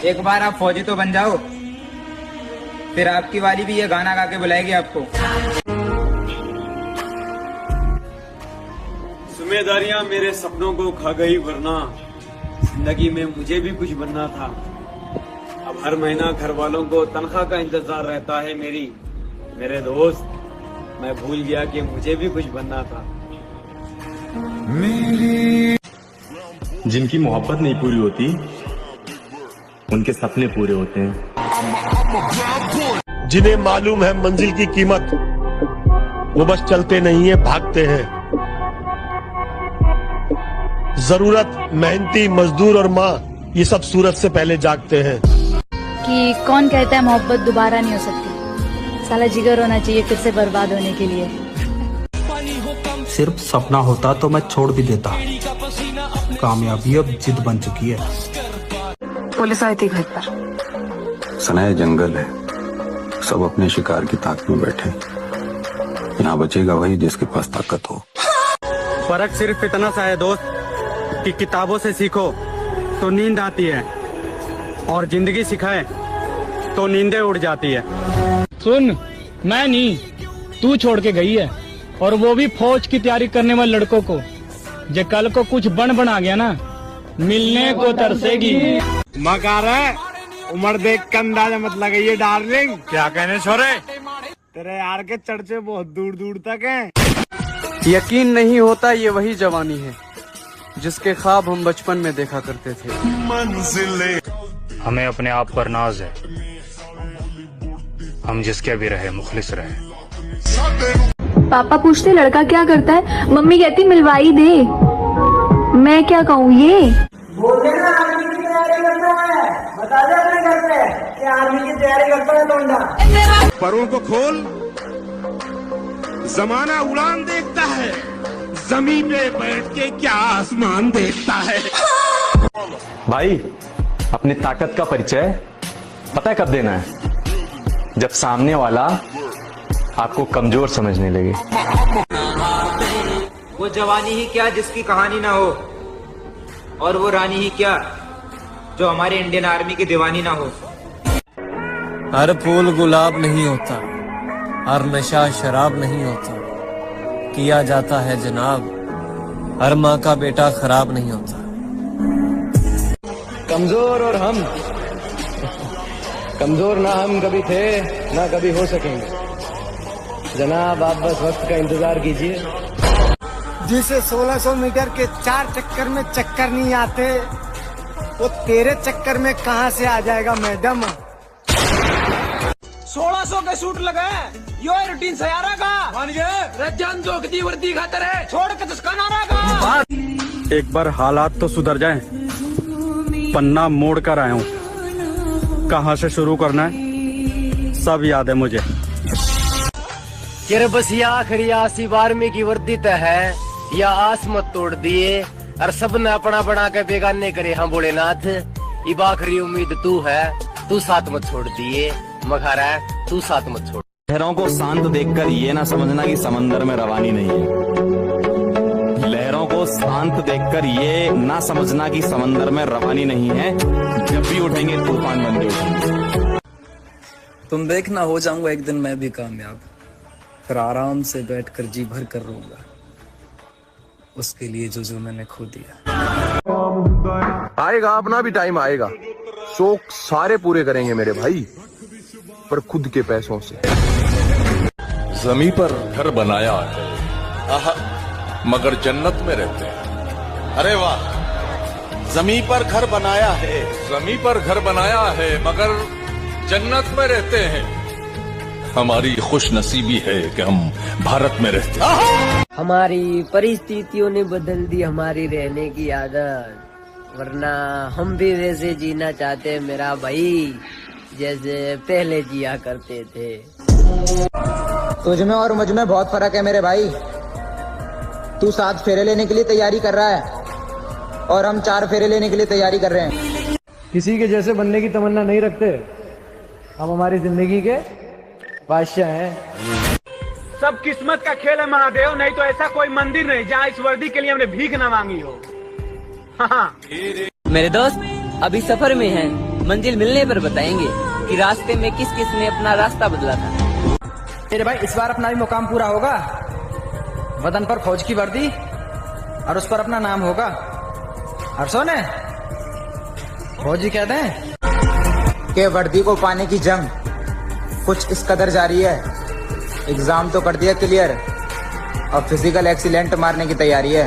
एक बार आप फौजी तो बन जाओ, फिर आपकी वाली भी ये गाना गा के बुलाएगी आपको। जिम्मेदारियां मेरे सपनों को खा गई, वरना जिंदगी में मुझे भी कुछ बनना था। अब हर महीना घर वालों को तनख्वाह का इंतजार रहता है। मेरे दोस्त, मैं भूल गया कि मुझे भी कुछ बनना था। जिनकी मोहब्बत नहीं पूरी होती, उनके सपने पूरे होते हैं। जिन्हें मालूम है मंजिल की कीमत, वो बस चलते नहीं है, भागते हैं। जरूरत, मेहनती मजदूर और माँ, ये सब सूरज से पहले जागते हैं। कि कौन कहता है मोहब्बत दोबारा नहीं हो सकती। साला जिगर होना चाहिए फिर से बर्बाद होने के लिए। सिर्फ सपना होता तो मैं छोड़ भी देता। कामयाबी अब जिद बन चुकी है। पुलिस आई थी घर पर। सनाया जंगल है, सब अपने शिकार की ताक में बैठे। यहाँ बचेगा वही जिसके पास ताकत हो। फर्क सिर्फ इतना सा है दोस्त कि किताबों से सीखो तो नींद आती है, और जिंदगी सिखाए तो नींदें उड़ जाती है। सुन, मैं नहीं, तू छोड़ के गई है, और वो भी फौज की तैयारी करने वाले लड़कों को। जे कल को कुछ बन आ गया ना, मिलने को तरसेगी। मकार है, उम्र देख कर अंदाजा मत लगाइए डार्लिंग। क्या कहने छोरे, तेरे यार के चर्चे बहुत दूर दूर तक हैं। यकीन नहीं होता ये वही जवानी है जिसके ख्वाब हम बचपन में देखा करते थे। हमें अपने आप पर नाज है, हम जिसके भी रहे मुखलिस रहे। पापा पूछते लड़का क्या करता है, मम्मी कहती मिलवाई दे। मैं क्या कहूँ ये? बोलते ना आर्मी की तैयारी करता है, बता दे अपने घर पे कि आर्मी की तैयारी करता है लौंडा। परों को खोल, जमाना उड़ान देखता है, जमीन पे बैठ के क्या आसमान देखता है। भाई, अपनी ताकत का परिचय पता है कब देना है? जब सामने वाला आपको कमजोर समझने लगे। वो जवानी ही क्या जिसकी कहानी ना हो, और वो रानी ही क्या जो हमारे इंडियन आर्मी की दीवानी ना हो। हर फूल गुलाब नहीं होता, हर नशा शराब नहीं होता। किया जाता है जनाब, हर माँ का बेटा खराब नहीं होता। कमजोर और हम कमजोर ना हम कभी थे ना कभी हो सकेंगे जनाब। आप बस वक्त का इंतजार कीजिए। जिसे 1600 मीटर के 4 चक्कर में चक्कर नहीं आते, वो तेरे चक्कर में कहां से आ जाएगा मैडम। 1600 के सूट लगाए, यो रूटीन सयारा का रजान जोगती वर्दी खातर है, छोड़ के तुस्का नारा का। एक बार हालात तो सुधर जाएं, पन्ना मोड़ कर आया हूँ। कहाँ से शुरू करना है सब याद है मुझे। तेरे बस ये आखिरी आसी 12वीं की वर्दी तो है, या आस मत तोड़ दिए, और सब ने अपना बना के बेगाने करे। हाँ भोलेनाथ, ये आखिरी उम्मीद तू है, तू साथ मत छोड़ दिए। मखारा, तू साथ मत छोड़। लहरों को शांत देखकर ये ना समझना कि समंदर में रवानी नहीं है। लहरों को शांत देखकर ये ना समझना कि समंदर में रवानी नहीं है। जब भी उठेंगे तूफान बन के उठेंगे। तुम देखना, हो जाऊंगा एक दिन मैं भी कामयाब, फिर आराम से बैठकर जी भर कर रोऊंगा उसके लिए जो मैंने खो दिया। आएगा, अपना भी टाइम आएगा। शौक सारे पूरे करेंगे मेरे भाई, पर खुद के पैसों से। जमीन पर घर बनाया है, मगर जन्नत में रहते हैं। अरे वाह, जमीन पर घर बनाया है, जमीन पर घर बनाया है, मगर जन्नत में रहते हैं। हमारी खुश नसीबी है कि हम भारत में रहते हैं। हमारी परिस्थितियों ने बदल दी हमारी रहने की आदत, वरना हम भी वैसे जीना चाहते हैं मेरा भाई, जैसे पहले जिया करते थे। तुझ में और मुझ में बहुत फर्क है मेरे भाई। तू 7 फेरे लेने के लिए तैयारी कर रहा है, और हम 4 फेरे लेने के लिए तैयारी कर रहे हैं। किसी के जैसे बनने की तमन्ना नहीं रखते, हम हमारी जिंदगी के बादशाह हैं। सब किस्मत का खेल है महादेव, नहीं तो ऐसा कोई मंदिर नहीं जहाँ इस वर्दी के लिए हमने भीख न मांगी हो। मेरे दोस्त अभी सफर में हैं, मंजिल मिलने पर बताएंगे कि रास्ते में किस किस ने अपना रास्ता बदला था। मेरे भाई इस बार अपना भी मुकाम पूरा होगा। बदन पर फौज की वर्दी और उस पर अपना नाम होगा। और सोने फौजी कहते हैं कि वर्दी को पाने की जंग कुछ इस कदर जारी है। एग्जाम तो कर दिया क्लियर, अब फिजिकल एक्सीलेंट मारने की तैयारी है।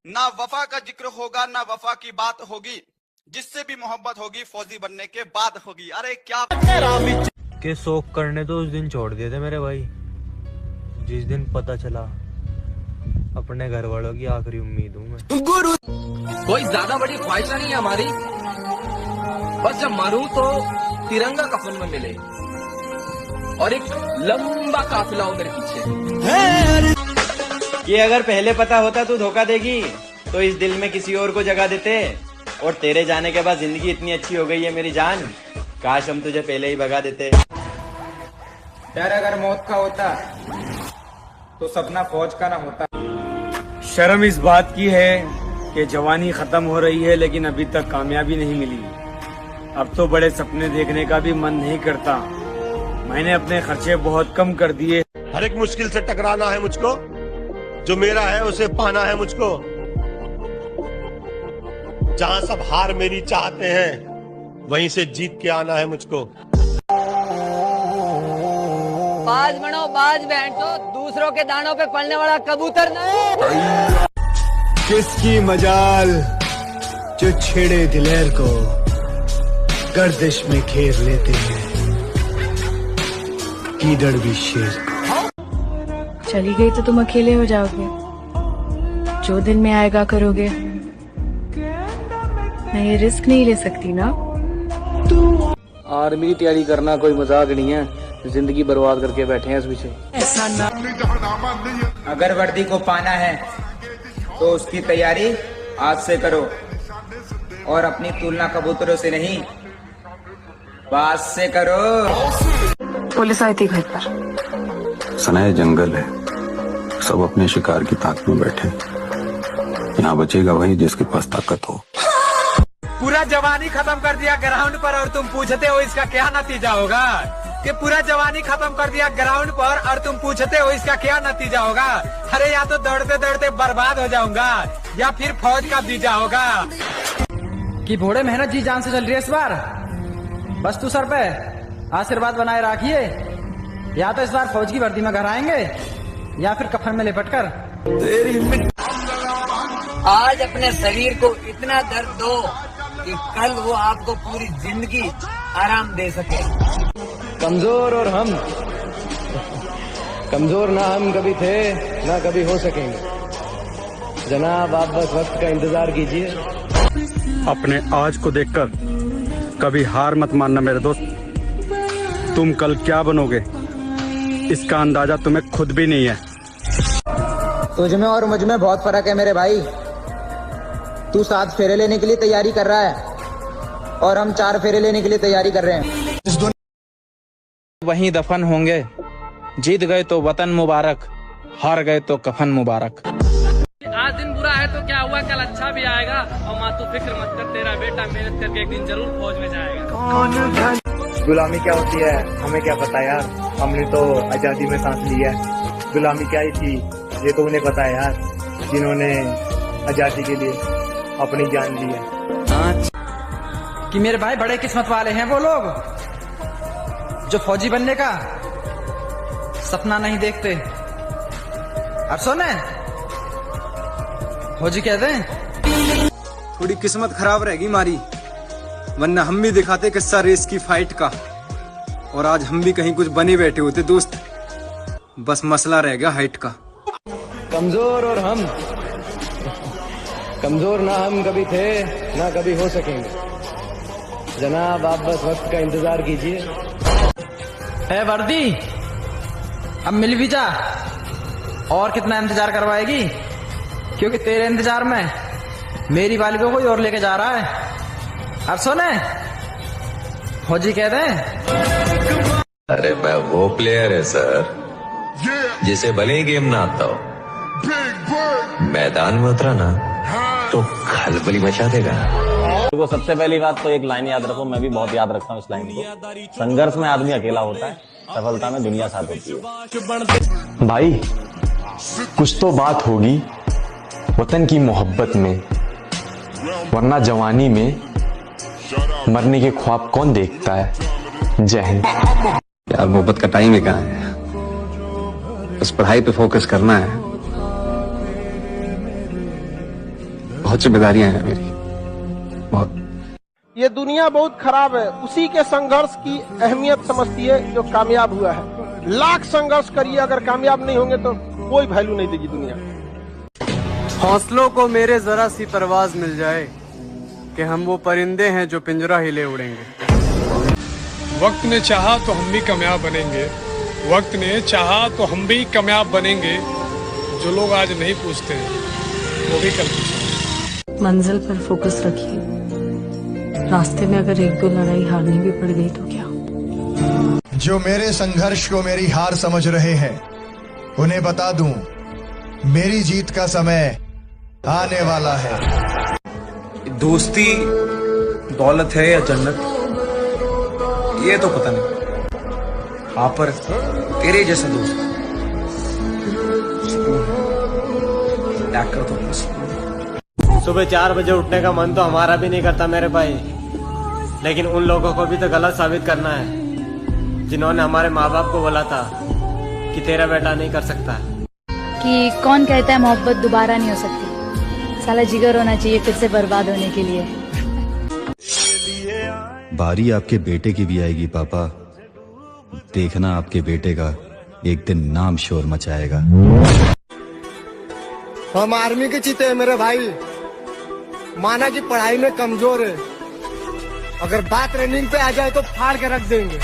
ना वफा का जिक्र होगा ना वफा की बात होगी, जिससे भी मोहब्बत होगी फौजी बनने के बाद होगी। अरे क्या के शौक करने तो उस दिन छोड़ दिए थे मेरे भाई, जिस दिन पता चला अपने घर वालों की आखिरी उम्मीद हूँ मैं। गुरु कोई ज्यादा बड़ी ख्वाहिश नहीं है हमारी, बस जब मरूं तो तिरंगा कफन में मिले और एक लंबा काफिला हो मेरे पीछे। ये अगर पहले पता होता तू धोखा देगी तो इस दिल में किसी और को जगह देते, और तेरे जाने के बाद जिंदगी इतनी अच्छी हो गई है मेरी जान, काश हम तुझे पहले ही भगा देते। डर अगर मौत का होता तो सपना फौज का ना होता। शर्म इस बात की है कि जवानी खत्म हो रही है लेकिन अभी तक कामयाबी नहीं मिली। अब तो बड़े सपने देखने का भी मन नहीं करता। मैंने अपने खर्चे बहुत कम कर दिए। हर एक मुश्किल से टकराना है मुझको, जो मेरा है उसे पाना है मुझको। जहां सब हार मेरी चाहते हैं वहीं से जीत के आना है मुझको। बाज बनो बाज बैठो, दूसरों के दानों पे पलने वाला कबूतर नहीं। किसकी मजाल जो छेड़े दिलेर को गर्दिश में घेर लेते हैं, कीदड़ भी शेर। चली गई तो तुम अकेले हो जाओगे, जो दिन में आएगा करोगे। मैं ये रिस्क नहीं ले सकती ना। आर्मी की तैयारी करना कोई मजाक नहीं है, जिंदगी बर्बाद करके बैठे हैं इस पीछे। अगर वर्दी को पाना है तो उसकी तैयारी आज से करो, और अपनी तुलना कबूतरों से नहीं बाज से करो। पुलिस आई थी घर पर। सनाए जंगल है, सब अपने शिकार की ताक में बैठे। यहाँ बचेगा वही जिसके पास ताकत हो। पूरा जवानी खत्म कर दिया ग्राउंड पर और तुम पूछते हो इसका क्या नतीजा होगा। कि पूरा जवानी खत्म कर दिया ग्राउंड पर और तुम पूछते हो इसका क्या नतीजा होगा। अरे या तो दौड़ते दौड़ते बर्बाद हो जाऊंगा या फिर फौज का बीजा होगा। कि भोड़े मेहनत जी जान से चल रही है इस बार। बस तू सर पे आशीर्वाद बनाए रखिए, या तो इस बार फौज की वर्दी में घर आएंगे या फिर कफन में लिपट कर। आज अपने शरीर को इतना दर्द दो कि कल वो आपको पूरी जिंदगी आराम दे सके। कमजोर और हम कमजोर ना हम कभी थे ना कभी हो सकेंगे। जनाब आप बस वक्त का इंतजार कीजिए। अपने आज को देखकर कभी हार मत मानना मेरे दोस्त। तुम कल क्या बनोगे इसका अंदाजा तुम्हें खुद भी नहीं है। तुझ में और मुझ में बहुत फर्क है मेरे भाई। तू 7 फेरे लेने के लिए तैयारी कर रहा है और हम 4 फेरे लेने के लिए तैयारी कर रहे हैं। वहीं दफन होंगे, जीत गए तो वतन मुबारक, हार गए तो कफन मुबारक। आज दिन बुरा है तो क्या हुआ, कल अच्छा भी आएगा। और माँ तू फिक्र मत कर, तेरा बेटा मेहनत करके एक दिन जरूर फौज में जाएगा। गुलामी क्या होती है हमें क्या पता यार, हमने तो आजादी में सांस ली है। गुलामी क्या ही थी ये तो उन्हें पता है यार, जिन्होंने आजादी के लिए अपनी जान दी है। कि मेरे भाई बड़े किस्मत वाले हैं वो लोग जो फौजी बनने का सपना नहीं देखते। अब सुने फौजी कहते हैं थोड़ी किस्मत खराब रहेगी हमारी, वरना हम भी दिखाते किस्सा रेस की फाइट का, और आज हम भी कहीं कुछ बने बैठे होते दोस्त। बस मसला रह गया हाइट का। कमजोर और हम कमजोर ना हम कभी थे ना कभी हो सकेंगे। जनाब आप बस वक्त का इंतजार कीजिए। है वर्दी अब मिल भी जा, और कितना इंतजार करवाएगी, क्योंकि तेरे इंतजार में मेरी वाली को कोई और लेके जा रहा है। अब सुने फौजी कहते हैं अरे मैं वो प्लेयर है सर जिसे भले ही गेम ना आता हो, मैदान में उतरा ना तो खलबली मचा देगा। तो सबसे पहली बात तो एक लाइन याद रखो, मैं भी बहुत याद रखता हूँ इस लाइन को। संघर्ष में आदमी अकेला होता है, सफलता में दुनिया साथ होती है। भाई कुछ तो बात होगी वतन की मोहब्बत में, वरना जवानी में मरने के ख्वाब कौन देखता है। जय हिंद। यार मोहब्बत का टाइम ही कहाँ है, बस पढ़ाई पे फोकस करना है। बहुत जिम्मेदारियां हैं मेरी, बहुत। ये दुनिया बहुत खराब है, उसी के संघर्ष की अहमियत समझती है जो कामयाब हुआ है। लाख संघर्ष करिए, अगर कामयाब नहीं होंगे तो कोई वैल्यू नहीं देगी दुनिया। हौसलों को मेरे जरा सी परवाज मिल जाए कि हम वो परिंदे हैं जो पिंजरा हिले उड़ेंगे। वक्त ने चाहा तो हम भी कामयाब बनेंगे, वक्त ने चाहा तो हम भी कामयाब बनेंगे। जो लोग आज नहीं पूछते हैं वो भी कल पूछेंगे। मंजिल पर फोकस रखिए, रास्ते में अगर एक दो लड़ाई हारनी भी पड़ गई तो क्या। जो मेरे संघर्ष को मेरी हार समझ रहे हैं उन्हें बता दूं, मेरी जीत का समय आने वाला है। दोस्ती दौलत है या जन्नत, ये तो पता नहीं। हाँ पर तेरे जैसा दोस्त त्याग कर दो। सुबह 4 बजे उठने का मन तो हमारा भी नहीं करता मेरे भाई, लेकिन उन लोगों को भी तो गलत साबित करना है जिन्होंने हमारे माँ बाप को बोला था कि तेरा बेटा नहीं कर सकता। कि कौन कहता है मोहब्बत दोबारा नहीं हो सकती, साला जिगर होना चाहिए फिर से बर्बाद होने के लिए। बारी आपके बेटे की भी आएगी पापा, देखना आपके बेटे का एक दिन नाम शोर मचाएगा। हम आर्मी के चीते हैं मेरे भाई, माना कि पढ़ाई में कमजोर है, अगर बात रनिंग पे आ जाए तो फाड़ के रख देंगे।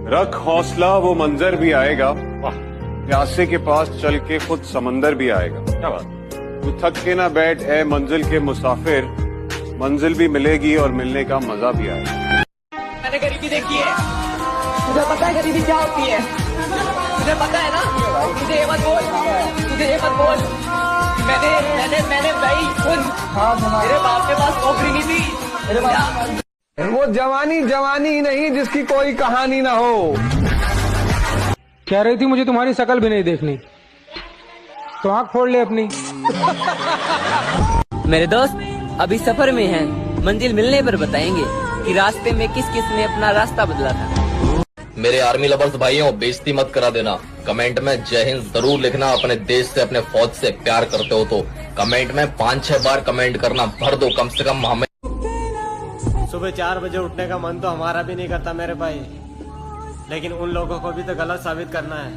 रख हौसला, वो मंजर भी आएगा, प्यासे के पास चल के खुद समंदर भी आएगा। क्या बात, तू थक के ना बैठ ए मंजिल के मुसाफिर, मंजिल भी मिलेगी और मिलने का मजा भी आएगा। मैंने गरीबी देखी है, मुझे पता है गरीबी क्या होती है, मुझे पता है ना। तुझे ये मत बोल, तुझे ये मत बोल। मैंने भाई सुन, मेरे बाप के पास नौकरी नहीं थी। वो जवानी जवानी नहीं जिसकी कोई कहानी ना हो। कह रही थी मुझे तुम्हारी शक्ल भी नहीं देखनी, तो आँख फोड़ ले अपनी। मेरे दोस्त अभी सफर में हैं, मंजिल मिलने पर बताएंगे कि रास्ते में किस किस ने अपना रास्ता बदला था। मेरे आर्मी लवर्स भाइयों, बेइज्जती मत करा देना। कमेंट में जय हिंद जरूर लिखना। अपने देश से, अपने फौज से प्यार करते हो तो कमेंट में 5-6 बार कमेंट करना भर दो, कम से कम हमें। सुबह 4 बजे उठने का मन तो हमारा भी नहीं करता मेरे भाई, लेकिन उन लोगों को भी तो गलत साबित करना है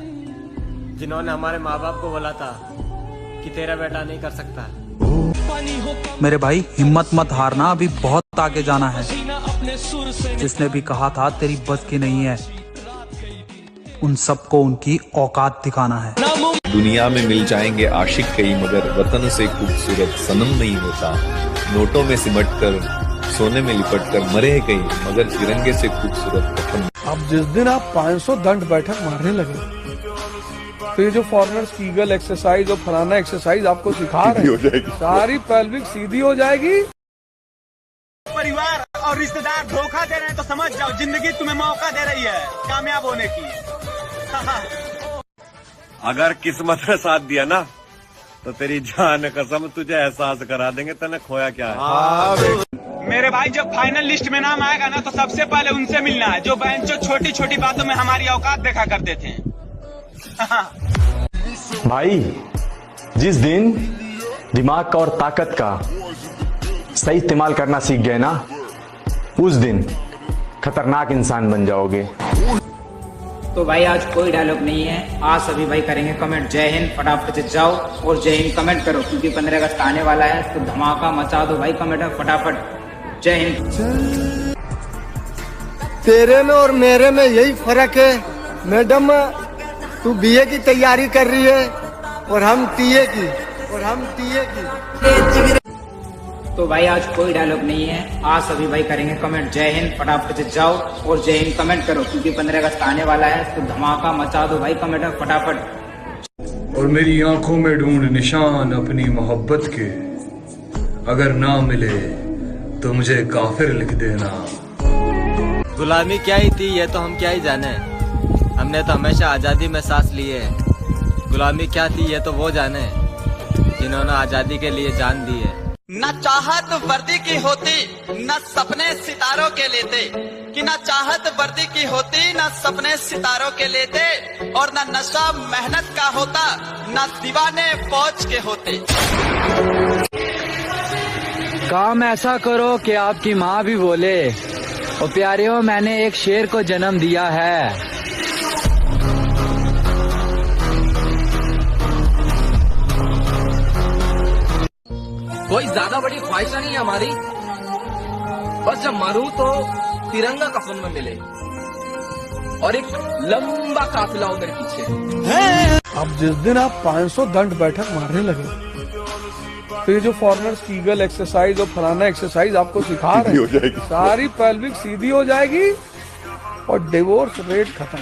जिन्होंने हमारे माँ बाप को बोला था कि तेरा बेटा नहीं कर सकता। मेरे भाई हिम्मत मत हारना, अभी बहुत आगे जाना है। जिसने भी कहा था तेरी बस की नहीं है, उन सबको उनकी औकात दिखाना है। दुनिया में मिल जाएंगे आशिक कई, मगर वतन से खूबसूरत सनम नहीं होता। नोटों में सिमट कर, सोने में लिपट कर मरे हैं कई, मगर तिरंगे से खूबसूरत वतन। अब जिस दिन आप 500 दंड बैठक मारने लगे तो ये जो फॉरनर्स की ईगल एक्सरसाइज और फलाना एक्सरसाइज आपको सिखा रहे हैं, सारी पेल्विक सीधी हो जाएगी। परिवार और रिश्तेदार धोखा दे रहे हैं तो समझ जाओ जिंदगी तुम्हें मौका दे रही है कामयाब होने की। अगर किस्मत ने साथ दिया ना तो तेरी जान कसम तुझे एहसास करा देंगे तूने खोया क्या है। मेरे भाई जब फाइनल लिस्ट में नाम आएगा ना तो सबसे पहले उनसे मिलना है जो बेंचो छोटी छोटी बातों में हमारी औकात देखा करते थे। भाई जिस दिन दिमाग का और ताकत का सही इस्तेमाल करना सीख गए ना, उस दिन खतरनाक इंसान बन जाओगे। तो भाई आज कोई डायलॉग नहीं है, आज सभी भाई करेंगे कमेंट जय हिंद। फटाफट से जाओ और जय हिंद कमेंट करो, क्योंकि 15 अगस्त आने वाला है, तो धमाका मचा दो भाई कमेंट में फटाफट जय हिंद। तेरे में और मेरे में यही फर्क है मैडम, तू बीए की तैयारी कर रही है और हम टीए की। तो भाई आज कोई डायलॉग नहीं है, आज सभी भाई करेंगे कमेंट जय हिंद। फटाफट से जाओ और जय हिंद कमेंट करो, क्योंकि 15 अगस्त आने वाला है, तो धमाका मचा दो भाई कमेंट में फटाफट। और मेरी आंखों में ढूंढ निशान अपनी मोहब्बत के, अगर ना मिले तो मुझे काफिर लिख देना। गुलामी क्या ही थी ये तो हम क्या ही जाने, हमने तो हमेशा आजादी में सांस लिए है। गुलामी क्या थी ये तो वो जाने जिन्होंने आजादी के लिए जान दी है। न चाहत वर्दी की होती न सपने सितारों के लेते, कि न चाहत वर्दी की होती न सपने सितारों के लेते, और न नशा मेहनत का होता न दीवाने फौज के होते। काम ऐसा करो कि आपकी माँ भी बोले, ओ प्यारियों मैंने एक शेर को जन्म दिया है। कोई ज्यादा बड़ी ख्वाहिश नहीं है हमारी, बस जब मरूं तो तिरंगा कफन में मिले और एक लंबा काफिला हो मेरे पीछे। अब जिस दिन आप 500 दंड बैठक मारने लगे तो ये जो फॉरेनर्स की ईगल एक्सरसाइज और फलाना एक्सरसाइज आपको सिखा रहे हैं, सारी पेल्विक सीधी हो जाएगी और डिवोर्स रेट खत्म।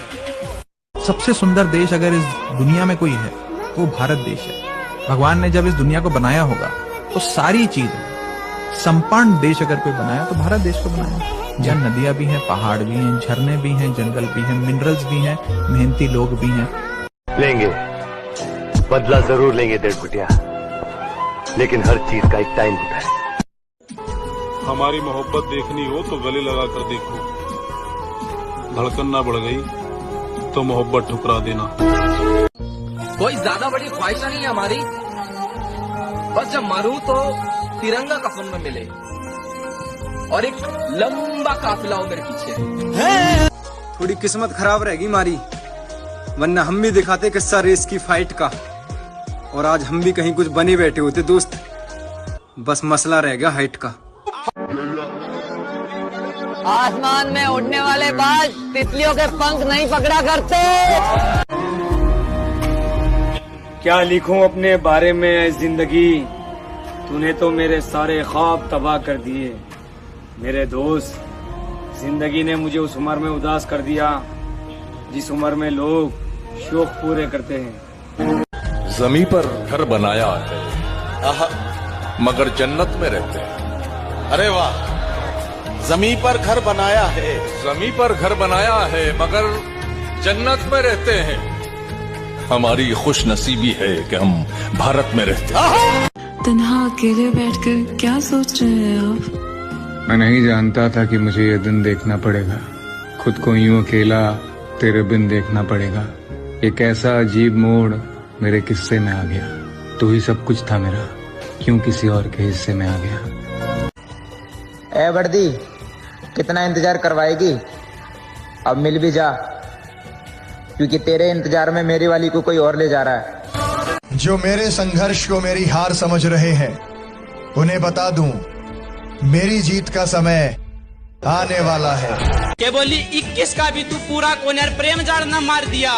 सबसे सुंदर देश अगर इस दुनिया में कोई है वो भारत देश है। भगवान ने जब इस दुनिया को बनाया होगा तो सारी चीजें संपन्न देश अगर कोई बनाया तो भारत देश को बनाया। जहाँ नदियां भी हैं, पहाड़ भी हैं, झरने भी हैं, जंगल भी हैं, मिनरल्स भी हैं, मेहनती लोग भी हैं। लेंगे बदला जरूर लेंगे डेढ़ बिटिया, लेकिन हर चीज का एक टाइम होता है। हमारी मोहब्बत देखनी हो तो गले लगा कर देखो, धड़कन ना बढ़ गई तो मोहब्बत ठुकरा देना। कोई ज्यादा बड़ी ख्वाहिश नहीं है हमारी, बस जब मरूं तो तिरंगा कफन में मिले और एक लंबा काफिला हो मेरे पीछे। थोड़ी किस्मत खराब रहेगी हमारी, वरना हम भी दिखाते किस्सा रेस की फाइट का, और आज हम भी कहीं कुछ बने बैठे होते दोस्त। बस मसला रह गया हाइट का। आसमान में उड़ने वाले बाज तितलियों के पंख नहीं पकड़ा करते। क्या लिखूं अपने बारे में जिंदगी, तूने तो मेरे सारे ख्वाब तबाह कर दिए। मेरे दोस्त, जिंदगी ने मुझे उस उम्र में उदास कर दिया जिस उम्र में लोग शौक पूरे करते हैं। जमी पर घर बनाया है, आहा, मगर जन्नत में रहते हैं। अरे वाह, जमी पर घर बनाया है, जमी पर घर बनाया है मगर जन्नत में रहते हैं। हमारी खुश नसीबी है कि हम भारत में रहते हैं। तन्हा अकेले बैठकर क्या सोच रहे हैं आप? मैं नहीं जानता था कि मुझे ये दिन देखना पड़ेगा, खुद को यूं अकेला तेरे बिन देखना पड़ेगा। एक ऐसा अजीब मोड़ मेरे किस्से में आ गया, तू ही सब कुछ था मेरा, क्यों किसी और के हिस्से में आ गया। ए वर्दी, कितना इंतजार करवाएगी? अब मिल भी जा, क्योंकि तेरे इंतजार में मेरी वाली को कोई और ले जा रहा है। जो मेरे संघर्ष को मेरी हार समझ रहे हैं उन्हें बता दूं, मेरी जीत का समय आने वाला है। के बोली 21 का भी तू पूरा कोनेर प्रेम जाड़ न मार दिया।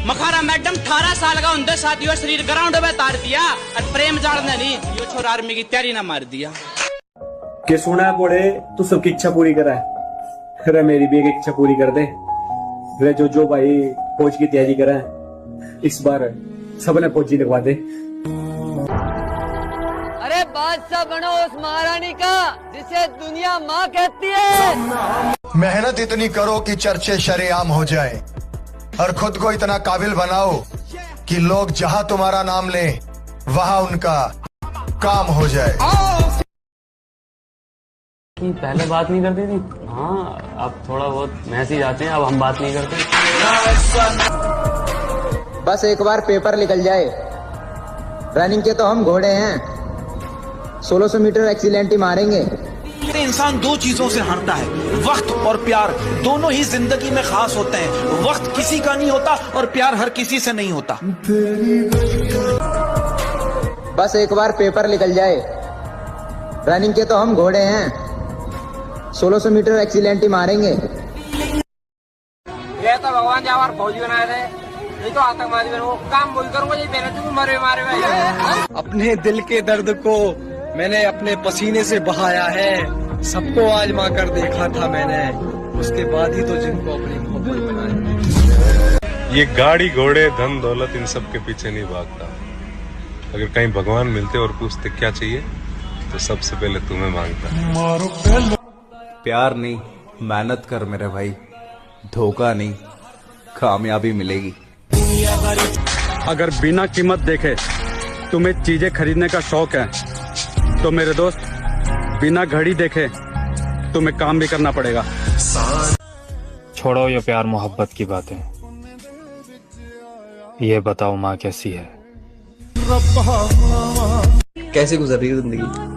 मखारा मैडम 18 साल का उनके साथ यो शरीर ग्राउंड में तार दिया, और प्रेम जाड़ ने नहीं यो छोरा आर्मी की तैयारी न मार दिया। के सुना है बोले तू सबकी इच्छा पूरी करा है, अरे मेरी भी एक इच्छा पूरी कर दे। वे जो भाई फौज की तैयारी करा है, इस बार सबने फौजी लिखवा दे। अरे बादशाह बनो उस महारानी का जिसे दुनिया माँ कहती है। मेहनत इतनी करो कि चर्चे शरेआम हो जाए, और खुद को इतना काबिल बनाओ कि लोग जहां तुम्हारा नाम लें वहां उनका काम हो जाए। कि पहले बात नहीं करती थी, हाँ अब थोड़ा बहुत मैसेज आते हैं, अब हम बात नहीं करते। बस एक बार पेपर निकल जाए, रनिंग के तो हम घोड़े हैं, 1600 मीटर एक्सीलेंट ही मारेंगे। इंसान दो चीजों से हारता है, वक्त और प्यार। दोनों ही जिंदगी में खास होते हैं। वक्त किसी का नहीं होता और प्यार हर किसी से नहीं होता। बस एक बार पेपर निकल जाए, रनिंग के तो हम घोड़े हैं, 1600 मीटर एक्सीलेंट ही मारेंगे। ये तो भगवान जावार फौजी बनाए थे, ये तो आतंकवादी बने। वो काम बोल करूंगा ये मेरे तुम मरे मारे भाई। अपने दिल के दर्द को मैंने अपने पसीने से बहाया है, सबको आजमा कर देखा था मैंने, उसके बाद ही तो जिनको अपनी मोहब्बत बनाया। ये गाड़ी घोड़े धन दौलत इन सब के पीछे नहीं भागता। अगर कहीं भगवान मिलते और पूछते क्या चाहिए तो सबसे पहले तुम्हें मांगता। प्यार नहीं, मेहनत कर मेरे भाई, धोखा नहीं, कामयाबी मिलेगी। अगर बिना कीमत देखे तुम्हें चीजें खरीदने का शौक है तो मेरे दोस्त बिना घड़ी देखे तुम्हें काम भी करना पड़ेगा। छोड़ो ये प्यार मोहब्बत की बातें, ये बताओ माँ कैसी है? कैसे गुजर रही है जिंदगी?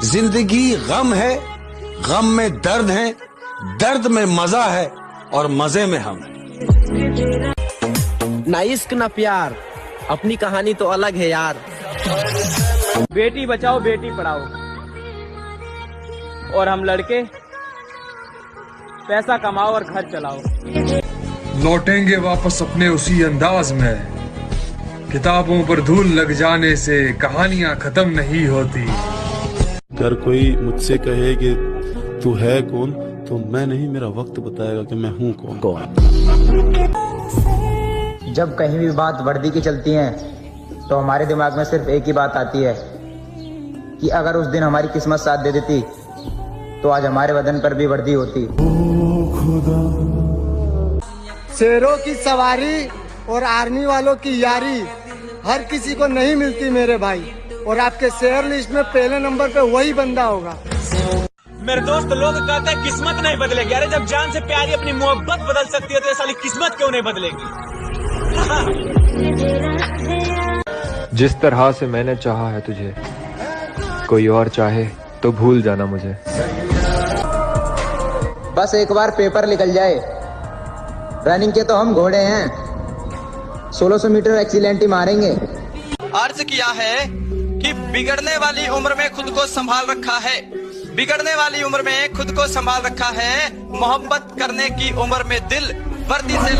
जिंदगी गम है, गम में दर्द है, दर्द में मजा है और मजे में हम। ना इश्क ना प्यार, अपनी कहानी तो अलग है यार। बेटी बचाओ बेटी पढ़ाओ, और हम लड़के पैसा कमाओ और घर चलाओ। लौटेंगे वापस अपने उसी अंदाज में, किताबों पर धूल लग जाने से कहानियां खत्म नहीं होती। अगर कोई मुझसे कहे कि तू है कौन, तो मैं नहीं, मेरा वक्त बताएगा कि मैं हूँ कौन। जब कहीं भी बात वर्दी की चलती है तो हमारे दिमाग में सिर्फ एक ही बात आती है कि अगर उस दिन हमारी किस्मत साथ दे देती तो आज हमारे बदन पर भी वर्दी होती। शेरों की सवारी और आर्मी वालों की यारी हर किसी को नहीं मिलती मेरे भाई, और आपके शेयर लिस्ट में पहले नंबर पे वही बंदा होगा। मेरे दोस्त, लोग कहते हैं किस्मत नहीं बदलेगी। अरे जब जान से प्यारी अपनी मोहब्बत बदल सकती है तो ये साली किस्मत क्यों नहीं बदलेगी? जिस तरह से मैंने चाहा है तुझे, कोई और चाहे तो भूल जाना मुझे। बस एक बार पेपर निकल जाए, रनिंग के तो हम घोड़े हैं, 1600 मीटर एक्सीलेंट ही मारेंगे। अर्ज किया है कि बिगड़ने वाली उम्र में खुद को संभाल रखा है, बिगड़ने वाली उम्र में खुद को संभाल रखा है, मोहब्बत करने की उम्र में दिल वर्दी से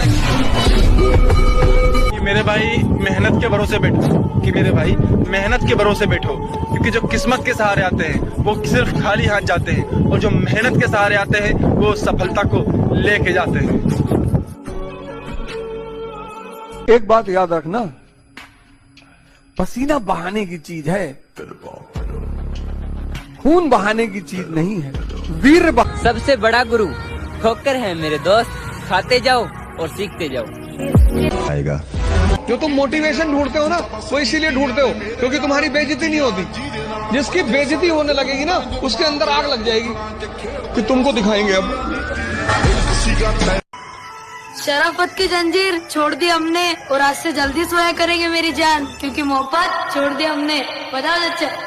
कि मेरे भाई मेहनत के भरोसे बैठो, कि मेरे भाई मेहनत के भरोसे बैठो, क्योंकि जो किस्मत के सहारे आते हैं वो सिर्फ खाली हाथ जाते हैं, और जो मेहनत के सहारे आते हैं वो सफलता को लेके जाते हैं। एक बात याद रखना, पसीना बहाने की चीज है, खून बहाने की चीज नहीं है। वीर सबसे बड़ा गुरु ठोकर है मेरे दोस्त, खाते जाओ और सीखते जाओ। आएगा जो तुम मोटिवेशन ढूंढते हो ना, वो इसीलिए ढूंढते हो क्योंकि तुम्हारी बेइज्जती नहीं होती। जिसकी बेइज्जती होने लगेगी ना, उसके अंदर आग लग जाएगी कि तुमको दिखाएंगे अब। शराफत की जंजीर छोड़ दी हमने और आज से जल्दी सोया करेंगे मेरी जान, क्योंकि मोहब्बत छोड़ दी हमने। बताओ अच्छा।